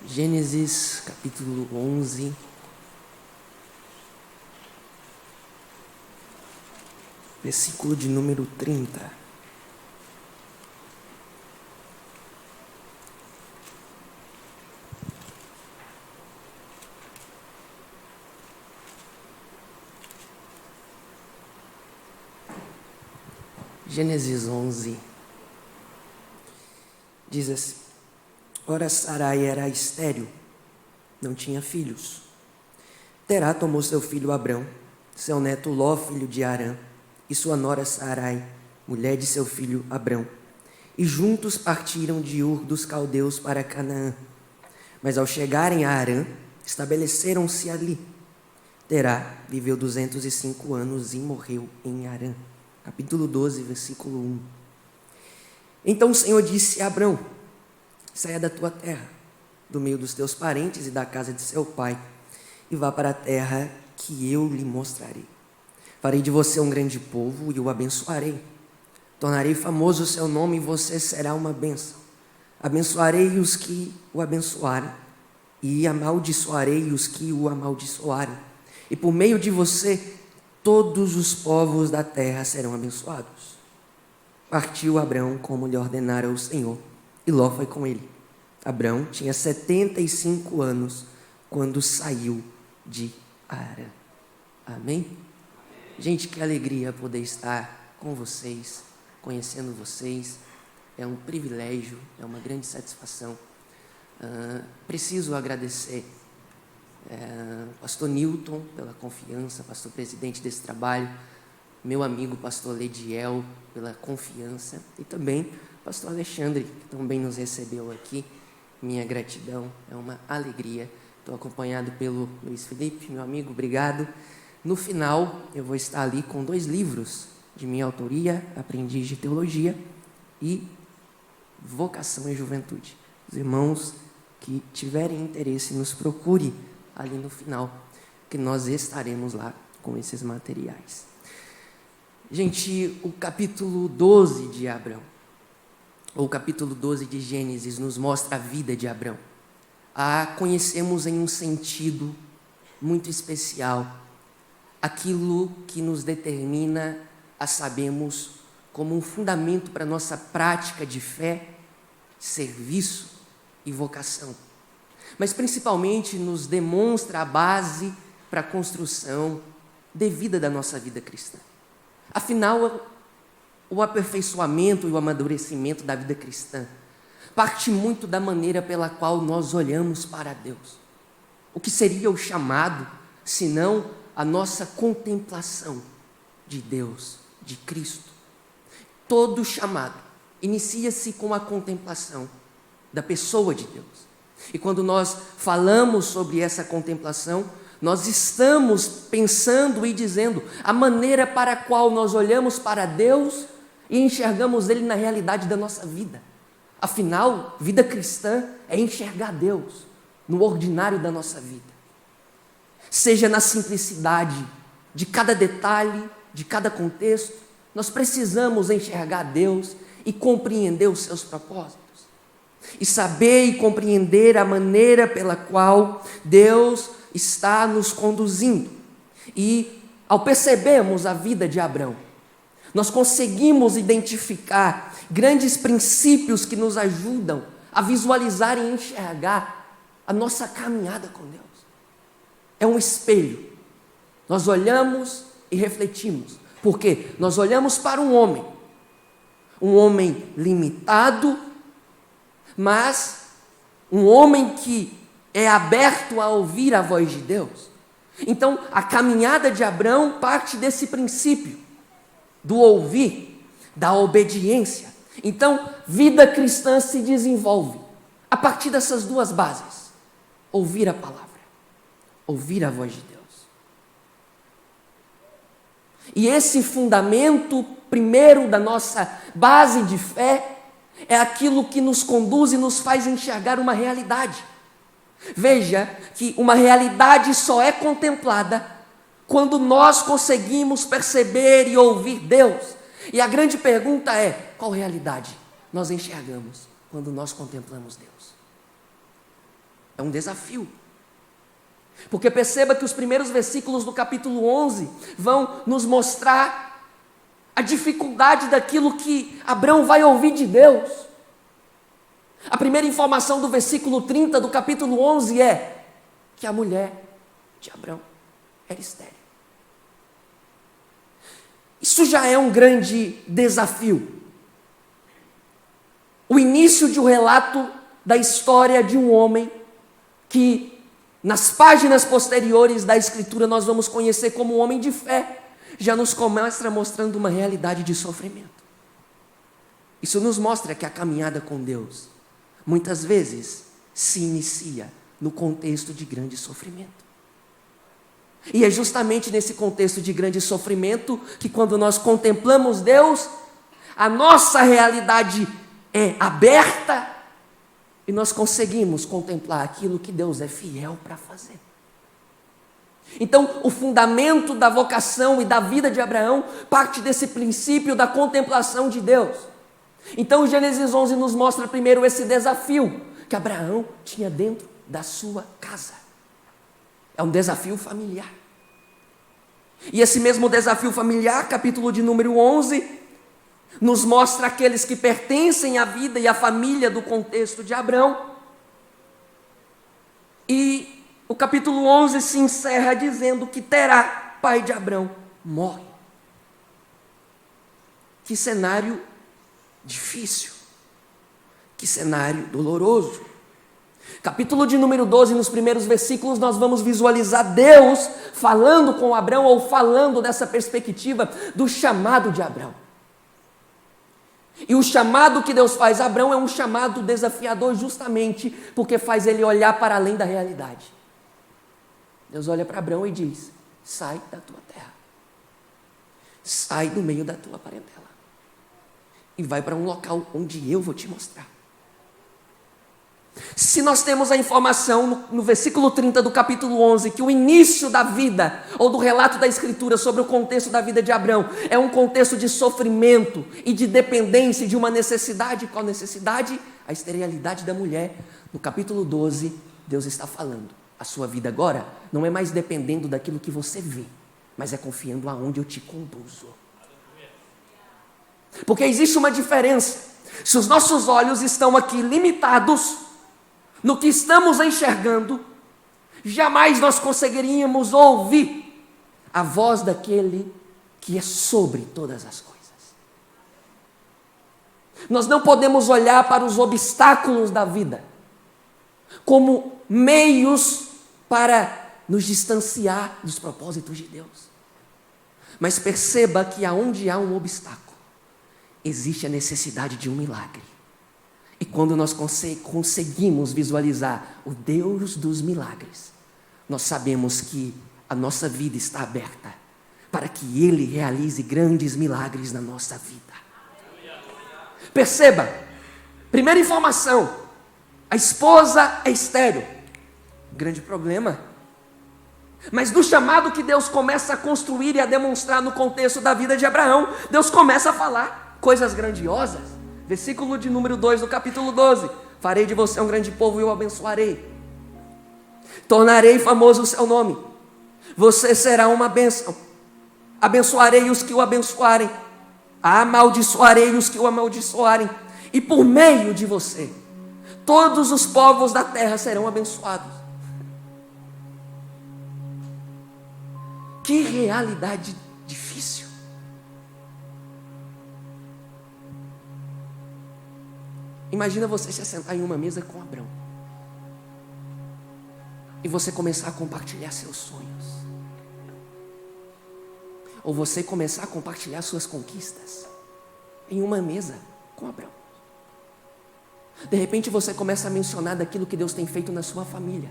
Gênesis capítulo 11, versículo de número 30. Gênesis 11 diz assim: Ora, Sarai era estéril, não tinha filhos. Terá tomou seu filho Abrão, seu neto Ló, filho de Harã, e sua nora Sarai, mulher de seu filho Abrão. E juntos partiram de Ur dos caldeus para Canaã. Mas ao chegarem a Harã, estabeleceram-se ali. Terá viveu 205 anos e morreu em Harã. Capítulo 12, versículo 1. Então o Senhor disse a Abrão: saia da tua terra, do meio dos teus parentes e da casa de seu pai, e vá para a terra que eu lhe mostrarei. Farei de você um grande povo e o abençoarei. Tornarei famoso o seu nome e você será uma bênção. Abençoarei os que o abençoarem e amaldiçoarei os que o amaldiçoarem. E por meio de você, todos os povos da terra serão abençoados. Partiu Abrão como lhe ordenara o Senhor, e Ló foi com ele. Abrão tinha 75 anos quando saiu de Harã. Amém? Gente, que alegria poder estar com vocês, conhecendo vocês. É um privilégio, é uma grande satisfação. Preciso agradecer pastor Newton pela confiança, pastor presidente desse trabalho, meu amigo pastor Lediel pela confiança, e também pastor Alexandre, que também nos recebeu aqui. Minha gratidão, é uma alegria. Estou acompanhado pelo Luiz Felipe, meu amigo, obrigado. No final, eu vou estar ali com 2 livros de minha autoria, Aprendiz de Teologia e Vocação e Juventude. Os irmãos que tiverem interesse, nos procure ali no final, que nós estaremos lá com esses materiais. Gente, o capítulo 12 de Abrão, ou o capítulo 12 de Gênesis, nos mostra a vida de Abrão. A conhecemos em um sentido muito especial, aquilo que nos determina a sabermos como um fundamento para a nossa prática de fé, serviço e vocação. Mas principalmente nos demonstra a base para a construção devida da nossa vida cristã. Afinal, o aperfeiçoamento e o amadurecimento da vida cristã parte muito da maneira pela qual nós olhamos para Deus. O que seria o chamado, senão a nossa contemplação de Deus, de Cristo. Todo chamado inicia-se com a contemplação da pessoa de Deus. E quando nós falamos sobre essa contemplação, nós estamos pensando e dizendo a maneira para a qual nós olhamos para Deus e enxergamos Ele na realidade da nossa vida. Afinal, vida cristã é enxergar Deus no ordinário da nossa vida. Seja na simplicidade de cada detalhe, de cada contexto, nós precisamos enxergar Deus e compreender os seus propósitos. E saber e compreender a maneira pela qual Deus está nos conduzindo. E ao percebermos a vida de Abrão, nós conseguimos identificar grandes princípios que nos ajudam a visualizar e enxergar a nossa caminhada com Deus. É um espelho. Nós olhamos e refletimos. Por quê? Nós olhamos para um homem limitado, mas um homem que é aberto a ouvir a voz de Deus. Então, a caminhada de Abrão parte desse princípio, do ouvir, da obediência. Então, vida cristã se desenvolve a partir dessas 2 bases: ouvir a palavra, ouvir a voz de Deus. E esse fundamento primeiro da nossa base de fé é aquilo que nos conduz e nos faz enxergar uma realidade. Veja que uma realidade só é contemplada quando nós conseguimos perceber e ouvir Deus. E a grande pergunta é: qual realidade nós enxergamos quando nós contemplamos Deus? É um desafio. Porque perceba que os primeiros versículos do capítulo 11 vão nos mostrar a dificuldade daquilo que Abrão vai ouvir de Deus. A primeira informação do versículo 30 do capítulo 11 é que a mulher de Abrão era estéril. Isso já é um grande desafio. O início de um relato da história de um homem que, nas páginas posteriores da Escritura, nós vamos conhecer como um homem de fé, já nos começa mostrando uma realidade de sofrimento. Isso nos mostra que a caminhada com Deus, muitas vezes, se inicia no contexto de grande sofrimento. E é justamente nesse contexto de grande sofrimento que, quando nós contemplamos Deus, a nossa realidade é aberta e nós conseguimos contemplar aquilo que Deus é fiel para fazer. Então, o fundamento da vocação e da vida de Abraão parte desse princípio da contemplação de Deus. Então, Gênesis 11 nos mostra primeiro esse desafio que Abraão tinha dentro da sua casa. É um desafio familiar. E esse mesmo desafio familiar, capítulo de número 11, nos mostra aqueles que pertencem à vida e à família do contexto de Abrão. E o capítulo 11 se encerra dizendo que Terá, pai de Abrão, morre. Que cenário difícil. Que cenário doloroso. Capítulo de número 12, nos primeiros versículos, nós vamos visualizar Deus falando com Abrão, ou falando dessa perspectiva do chamado de Abrão. E o chamado que Deus faz a Abrão é um chamado desafiador, justamente porque faz ele olhar para além da realidade. Deus olha para Abrão e diz: sai da tua terra, sai do meio da tua parentela, e vai para um local onde eu vou te mostrar. Se nós temos a informação no versículo 30 do capítulo 11, que o início da vida, ou do relato da Escritura sobre o contexto da vida de Abrão, é um contexto de sofrimento e de dependência, de uma necessidade. Qual necessidade? A esterilidade da mulher. No capítulo 12, Deus está falando: a sua vida agora não é mais dependendo daquilo que você vê, mas é confiando aonde eu te conduzo. Porque existe uma diferença. Se os nossos olhos estão aqui limitados no que estamos enxergando, jamais nós conseguiríamos ouvir a voz daquele que é sobre todas as coisas. Nós não podemos olhar para os obstáculos da vida como meios para nos distanciar dos propósitos de Deus. Mas perceba que aonde há um obstáculo, existe a necessidade de um milagre. E quando nós conseguimos visualizar o Deus dos milagres, nós sabemos que a nossa vida está aberta para que Ele realize grandes milagres na nossa vida. Perceba, primeira informação: a esposa é estéril. Grande problema. Mas no chamado que Deus começa a construir e a demonstrar no contexto da vida de Abraão, Deus começa a falar coisas grandiosas. Versículo de número 2 do capítulo 12: farei de você um grande povo e o abençoarei. Tornarei famoso o seu nome. Você será uma bênção. Abençoarei os que o abençoarem. Amaldiçoarei os que o amaldiçoarem. E por meio de você, todos os povos da terra serão abençoados. Que realidade difícil. Imagina você se sentar em uma mesa com Abrão e você começar a compartilhar seus sonhos, ou você começar a compartilhar suas conquistas em uma mesa com Abrão. De repente você começa a mencionar daquilo que Deus tem feito na sua família.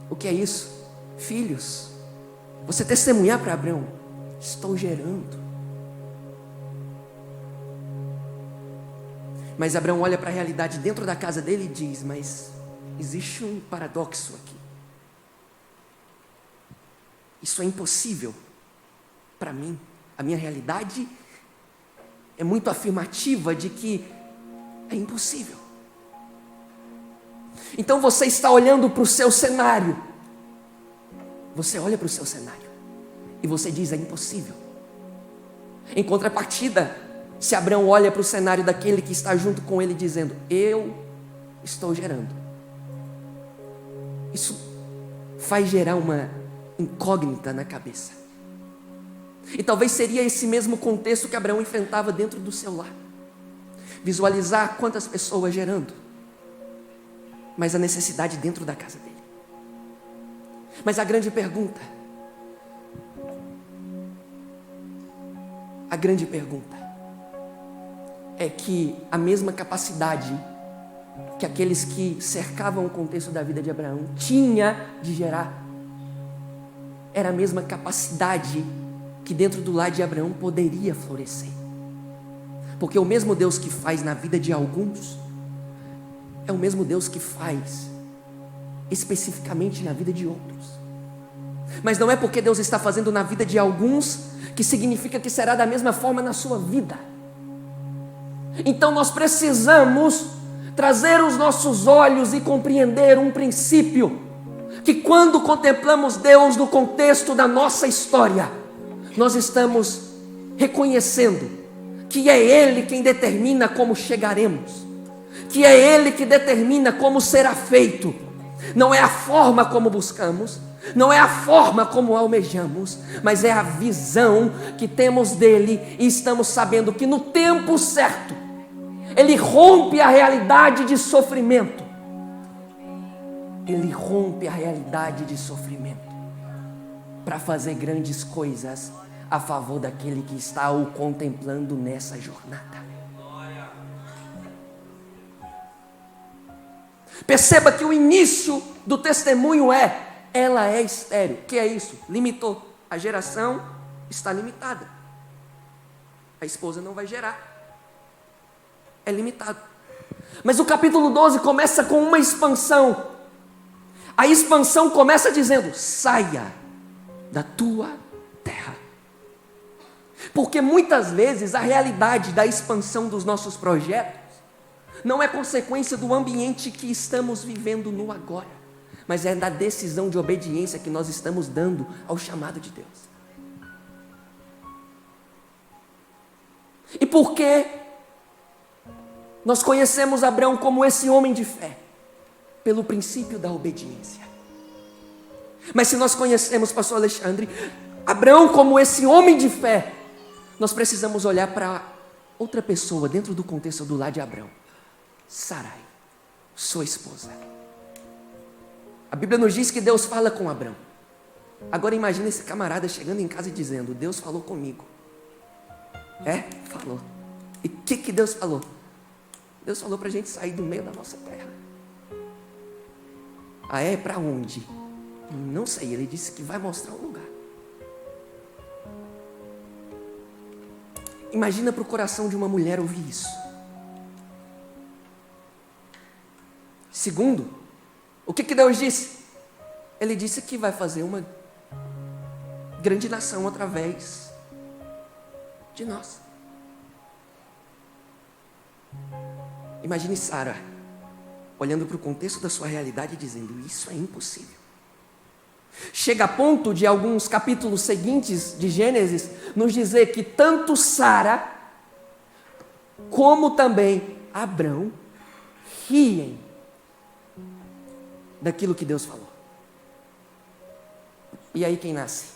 O que é isso? Filhos. Você testemunhar para Abrão: estou gerando. Mas Abrão olha para a realidade dentro da casa dele e diz: mas existe um paradoxo aqui. Isso é impossível para mim. A minha realidade é muito afirmativa de que é impossível. Então você está olhando para o seu cenário. Você olha para o seu cenário e você diz: é impossível. Em contrapartida, se Abraão olha para o cenário daquele que está junto com ele dizendo: eu estou gerando, isso faz gerar uma incógnita na cabeça. E talvez seria esse mesmo contexto que Abraão enfrentava dentro do seu lar. Visualizar quantas pessoas gerando, mas a necessidade dentro da casa dele. Mas a grande pergunta é que a mesma capacidade que aqueles que cercavam o contexto da vida de Abraão tinha de gerar, era a mesma capacidade que dentro do lar de Abraão poderia florescer. Porque o mesmo Deus que faz na vida de alguns é o mesmo Deus que faz especificamente na vida de outros. Mas não é porque Deus está fazendo na vida de alguns que significa que será da mesma forma na sua vida. Então nós precisamos trazer os nossos olhos e compreender um princípio, que quando contemplamos Deus no contexto da nossa história, nós estamos reconhecendo que é Ele quem determina como chegaremos, que é Ele que determina como será feito. Não é a forma como buscamos, não é a forma como almejamos, mas é a visão que temos dele, e estamos sabendo que no tempo certo Ele rompe a realidade de sofrimento. Ele rompe a realidade de sofrimento para fazer grandes coisas a favor daquele que está o contemplando nessa jornada. Perceba que o início do testemunho ela é estéril. O que é isso? Limitou. A geração está limitada. A esposa não vai gerar. É limitado. Mas o capítulo 12 começa com uma expansão. A expansão começa dizendo: saia da tua terra. Porque muitas vezes a realidade da expansão dos nossos projetos não é consequência do ambiente que estamos vivendo no agora, mas é da decisão de obediência que nós estamos dando ao chamado de Deus. E por que nós conhecemos Abraão como esse homem de fé? Pelo princípio da obediência. Mas se nós conhecemos, pastor Alexandre, Abraão como esse homem de fé, nós precisamos olhar para outra pessoa dentro do contexto do lar de Abraão. Sarai, sua esposa. A Bíblia nos diz que Deus fala com Abraão. Agora imagine esse camarada chegando em casa e dizendo: Deus falou comigo. Falou. E o que Deus falou? Deus falou para a gente sair do meio da nossa terra. Para onde? Não sei, ele disse que vai mostrar um lugar. Imagina para o coração de uma mulher ouvir isso. Segundo, o que Deus disse? Ele disse que vai fazer uma grande nação através de nós. Imagine Sara olhando para o contexto da sua realidade e dizendo: isso é impossível. Chega a ponto de alguns capítulos seguintes de Gênesis nos dizer que tanto Sara como também Abrão riem daquilo que Deus falou. E aí quem nasce?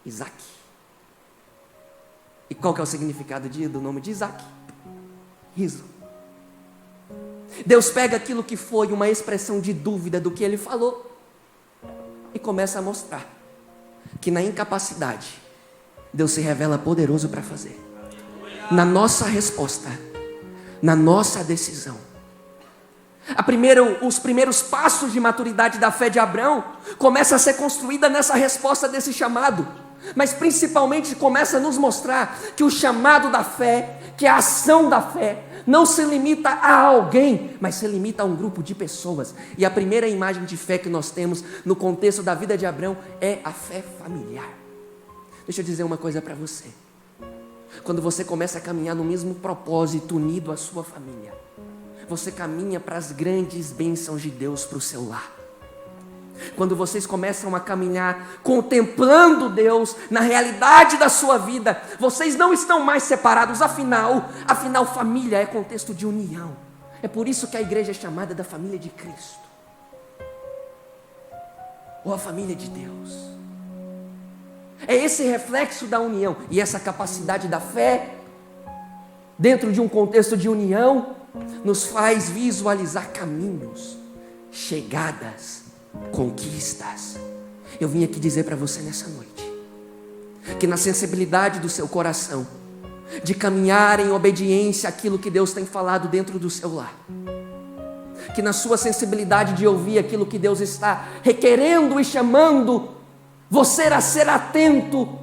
Isaac. E qual que é o significado do nome de Isaac? Riso. Deus pega aquilo que foi uma expressão de dúvida do que ele falou e começa a mostrar que na incapacidade Deus se revela poderoso para fazer. Na nossa resposta, na nossa decisão. Os primeiros passos de maturidade da fé de Abraão começa a ser construída nessa resposta desse chamado, mas principalmente começa a nos mostrar que o chamado da fé, que a ação da fé, não se limita a alguém, mas se limita a um grupo de pessoas. E a primeira imagem de fé que nós temos no contexto da vida de Abraão é a fé familiar. Deixa eu dizer uma coisa para você. Quando você começa a caminhar no mesmo propósito, unido à sua família, você caminha para as grandes bênçãos de Deus para o seu lar. Quando vocês começam a caminhar contemplando Deus na realidade da sua vida, vocês não estão mais separados, afinal família é contexto de união. É por isso que a igreja é chamada da família de Cristo, ou a família de Deus. É esse reflexo da união e essa capacidade da fé, dentro de um contexto de união, nos faz visualizar caminhos, chegadas, conquistas. Eu vim aqui dizer para você nessa noite, que na sensibilidade do seu coração, de caminhar em obediência àquilo que Deus tem falado dentro do seu lar, que na sua sensibilidade de ouvir aquilo que Deus está requerendo e chamando você a ser atento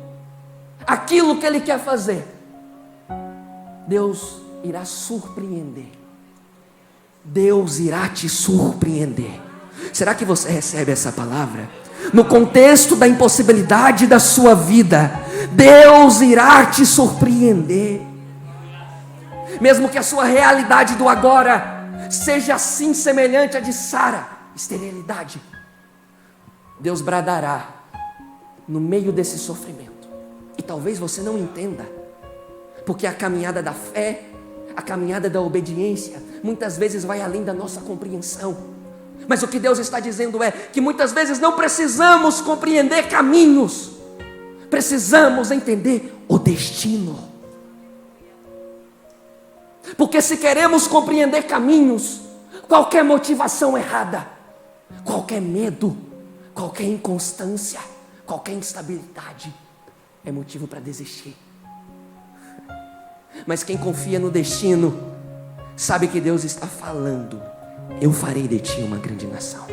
àquilo que Ele quer fazer, Deus irá surpreender. Deus irá te surpreender. Será que você recebe essa palavra? No contexto da impossibilidade da sua vida, Deus irá te surpreender. Mesmo que a sua realidade do agora seja assim semelhante à de Sara, esterilidade, Deus bradará no meio desse sofrimento. E talvez você não entenda, porque a caminhada da fé, a caminhada da obediência, muitas vezes vai além da nossa compreensão. Mas o que Deus está dizendo é que muitas vezes não precisamos compreender caminhos, precisamos entender o destino. Porque se queremos compreender caminhos, qualquer motivação errada, qualquer medo, qualquer inconstância, qualquer instabilidade é motivo para desistir. Mas quem confia no destino sabe que Deus está falando: eu farei de ti uma grande nação.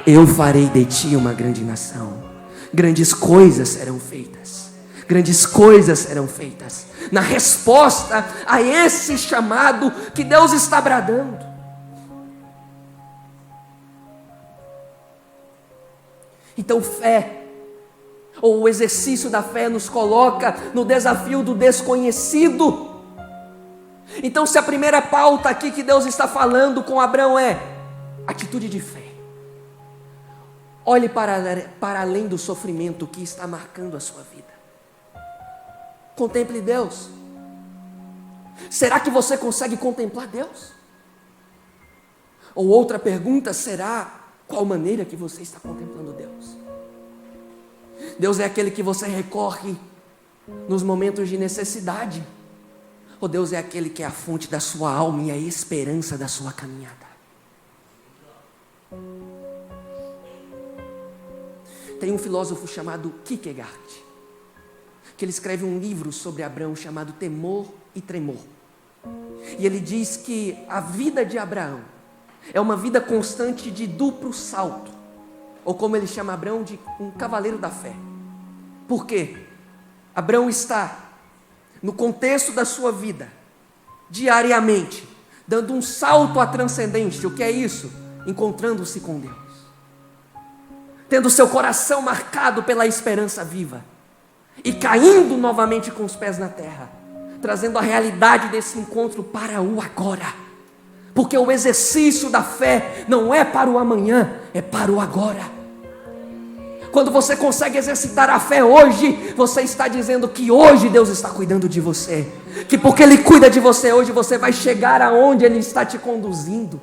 Eu farei de ti uma grande nação. Grandes coisas serão feitas. Grandes coisas serão feitas. Na resposta a esse chamado que Deus está bradando. Então fé, ou o exercício da fé, nos coloca no desafio do desconhecido. Então, se a primeira pauta aqui que Deus está falando com Abraão é atitude de fé, olhe para além do sofrimento que está marcando a sua vida. Contemple Deus. Será que você consegue contemplar Deus? Ou outra pergunta será: qual maneira que você está contemplando Deus? Deus é aquele que você recorre nos momentos de necessidade? Ou Deus é aquele que é a fonte da sua alma e a esperança da sua caminhada? Tem um filósofo chamado Kierkegaard, que ele escreve um livro sobre Abraão chamado Temor e Tremor. E ele diz que a vida de Abraão é uma vida constante de duplo salto, ou como ele chama Abraão, de um cavaleiro da fé. Por quê? Abraão está no contexto da sua vida, diariamente, dando um salto à transcendência. O que é isso? Encontrando-se com Deus, tendo seu coração marcado pela esperança viva, e caindo novamente com os pés na terra, trazendo a realidade desse encontro para o agora, porque o exercício da fé não é para o amanhã, é para o agora. Quando você consegue exercitar a fé hoje, você está dizendo que hoje Deus está cuidando de você, que porque Ele cuida de você hoje, você vai chegar aonde Ele está te conduzindo.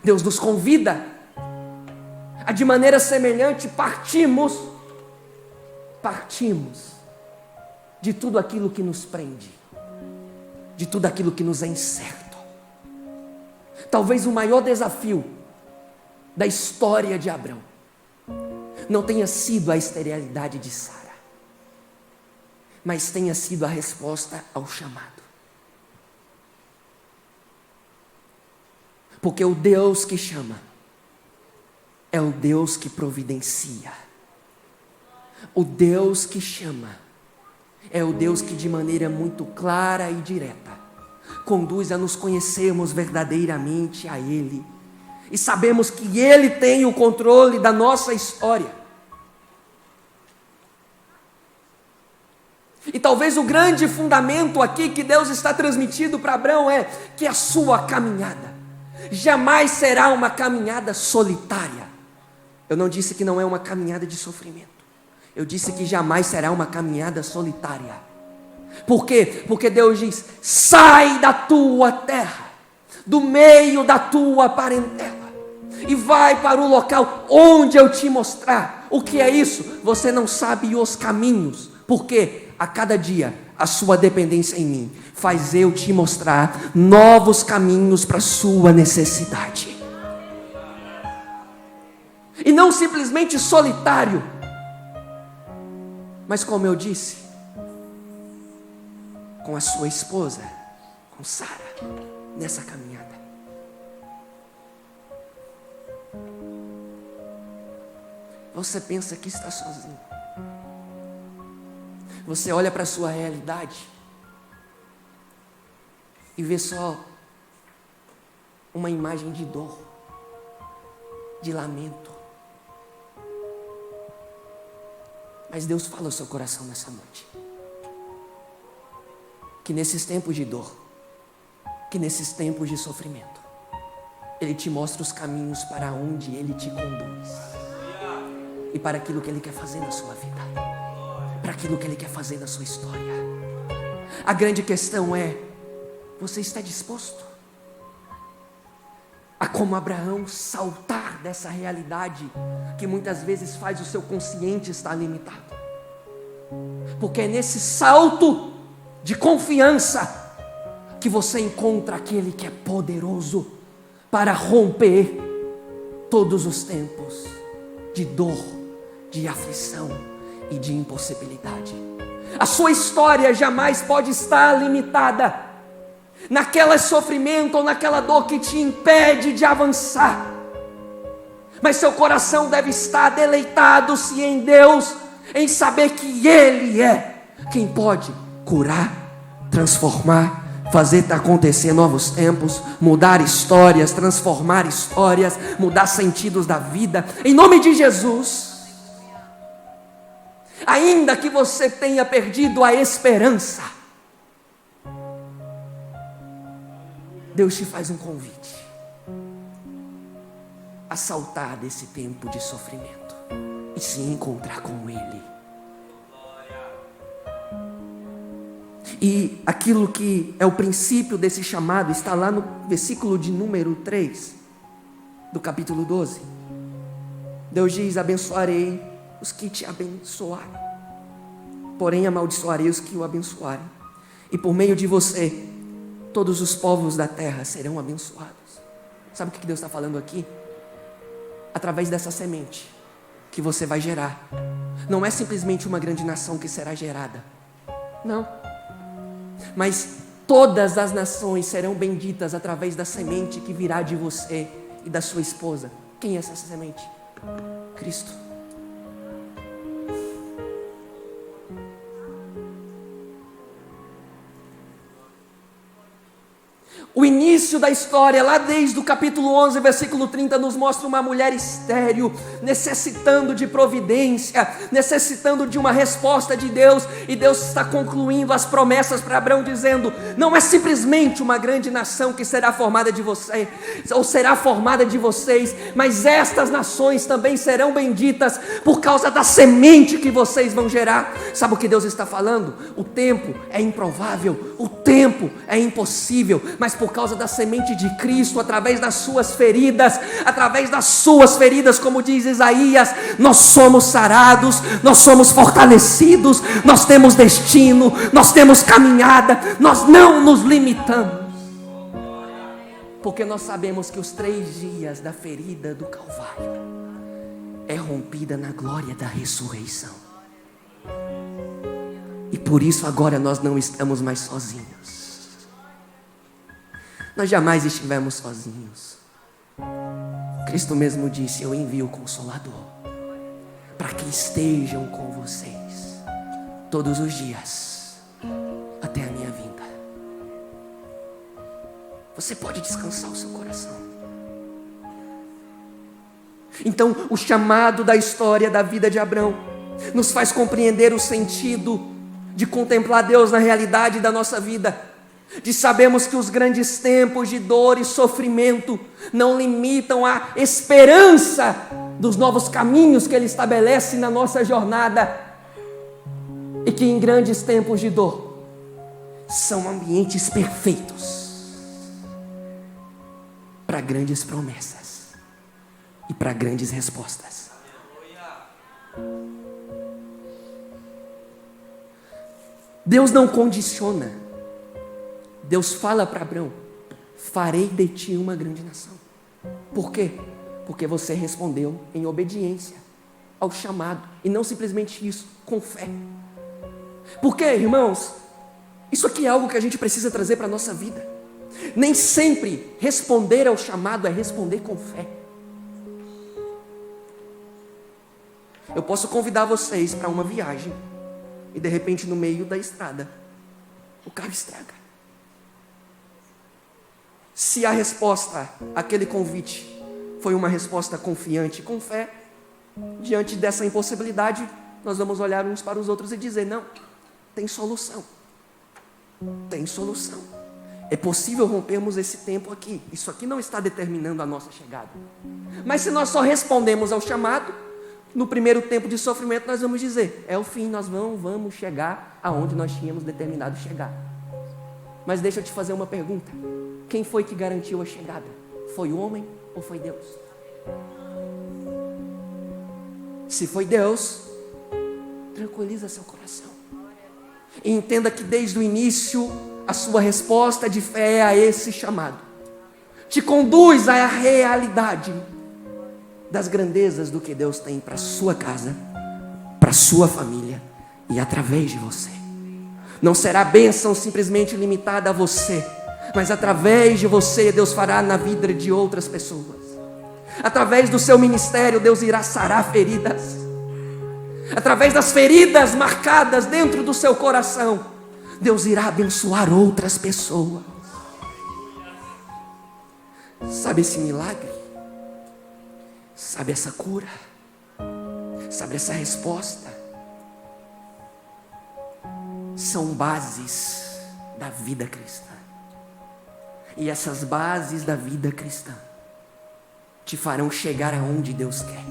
Deus nos convida a, de maneira semelhante, partimos de tudo aquilo que nos prende, de tudo aquilo que nos é incerto. Talvez o maior desafio da história de Abraão não tenha sido a esterilidade de Sara, mas tenha sido a resposta ao chamado. Porque o Deus que chama é o Deus que providencia. O Deus que chama é o Deus que, de maneira muito clara e direta, conduz a nos conhecermos verdadeiramente a Ele, e sabemos que Ele tem o controle da nossa história. E talvez o grande fundamento aqui que Deus está transmitindo para Abraão é que a sua caminhada jamais será uma caminhada solitária. Eu não disse que não é uma caminhada de sofrimento. Eu disse que jamais será uma caminhada solitária. Por quê? Porque Deus diz: sai da tua terra, do meio da tua parentela, e vai para o local onde eu te mostrar. O que é isso? Você não sabe os caminhos. Por quê? A cada dia a sua dependência em mim faz eu te mostrar novos caminhos para a sua necessidade. E não simplesmente solitário, mas como eu disse, com a sua esposa, com Sara, nessa caminhada. Você pensa que está sozinho. Você olha para a sua realidade e vê só uma imagem de dor, de lamento. Mas Deus fala ao seu coração nessa noite, que nesses tempos de dor, que nesses tempos de sofrimento, Ele te mostra os caminhos para onde Ele te conduz, e para aquilo que Ele quer fazer na sua vida, para aquilo que Ele quer fazer na sua história. A grande questão é: você está disposto a, como Abraão, saltar dessa realidade que muitas vezes faz o seu consciente estar limitado? Porque é nesse salto de confiança que você encontra aquele que é poderoso para romper todos os tempos de dor, de aflição e de impossibilidade. A sua história jamais pode estar limitada naquele sofrimento ou naquela dor que te impede de avançar. Mas seu coração deve estar deleitado-se em Deus, em saber que Ele é quem pode curar, transformar, fazer acontecer novos tempos, mudar histórias, transformar histórias, mudar sentidos da vida, em nome de Jesus. Ainda que você tenha perdido a esperança, Deus te faz um convite a saltar desse tempo de sofrimento e se encontrar com Ele. E aquilo que é o princípio desse chamado está lá no versículo de número 3 do capítulo 12. Deus diz: abençoarei os que te abençoarem, porém amaldiçoarei os que o abençoarem, e por meio de você todos os povos da terra serão abençoados. Sabe o que Deus está falando aqui? Através dessa semente que você vai gerar, não é simplesmente uma grande nação que será gerada, não, mas todas as nações serão benditas através da semente que virá de você e da sua esposa. Quem é essa semente? Cristo. O início da história, lá desde o capítulo 11, versículo 30, nos mostra uma mulher estéril, necessitando de providência, necessitando de uma resposta de Deus, e Deus está concluindo as promessas para Abraão, dizendo: não é simplesmente uma grande nação que será formada de você, ou será formada de vocês, mas estas nações também serão benditas por causa da semente que vocês vão gerar. Sabe o que Deus está falando? O tempo é improvável, o tempo é impossível, mas por causa da semente de Cristo, através das suas feridas, como diz Isaías, nós somos sarados, nós somos fortalecidos, nós temos destino, nós temos caminhada, nós não nos limitamos, porque nós sabemos que os 3 dias da ferida do Calvário é rompida na glória da ressurreição, e por isso agora nós não estamos mais sozinhos. Nós jamais estivemos sozinhos. Cristo mesmo disse: eu envio o Consolador para que estejam com vocês todos os dias até a minha vinda. Você pode descansar o seu coração. Então, o chamado da história da vida de Abraão nos faz compreender o sentido de contemplar Deus na realidade da nossa vida, de sabermos que os grandes tempos de dor e sofrimento não limitam a esperança dos novos caminhos que Ele estabelece na nossa jornada, e que em grandes tempos de dor são ambientes perfeitos para grandes promessas e para grandes respostas. Deus não condiciona. Deus fala para Abraão: farei de ti uma grande nação. Por quê? Porque você respondeu em obediência ao chamado, e não simplesmente isso, com fé. Porque, irmãos, isso aqui é algo que a gente precisa trazer para a nossa vida. Nem sempre responder ao chamado é responder com fé. Eu posso convidar vocês para uma viagem e de repente no meio da estrada o carro estraga. Se a resposta àquele convite foi uma resposta confiante, com fé, diante dessa impossibilidade, nós vamos olhar uns para os outros e dizer: não, tem solução. Tem solução. É possível rompermos esse tempo aqui. Isso aqui não está determinando a nossa chegada. Mas se nós só respondemos ao chamado, no primeiro tempo de sofrimento nós vamos dizer: é o fim, nós vamos chegar aonde nós tínhamos determinado chegar. Mas deixa eu te fazer uma pergunta: quem foi que garantiu a chegada? Foi o homem ou foi Deus? Se foi Deus, tranquiliza seu coração. E entenda que desde o início a sua resposta de fé a esse chamado te conduz à realidade das grandezas do que Deus tem para a sua casa, para a sua família e através de você. Não será bênção simplesmente limitada a você, mas através de você Deus fará na vida de outras pessoas. Através do seu ministério Deus irá sarar feridas. Através das feridas marcadas dentro do seu coração, Deus irá abençoar outras pessoas. Sabe esse milagre? Sabe essa cura? Sabe essa resposta? São bases da vida cristã. E essas bases da vida cristã te farão chegar aonde Deus quer.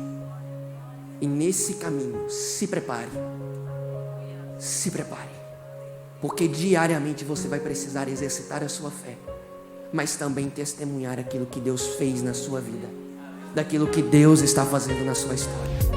E nesse caminho, se prepare. Se prepare. Porque diariamente você vai precisar exercitar a sua fé, mas também testemunhar aquilo que Deus fez na sua vida, daquilo que Deus está fazendo na sua história.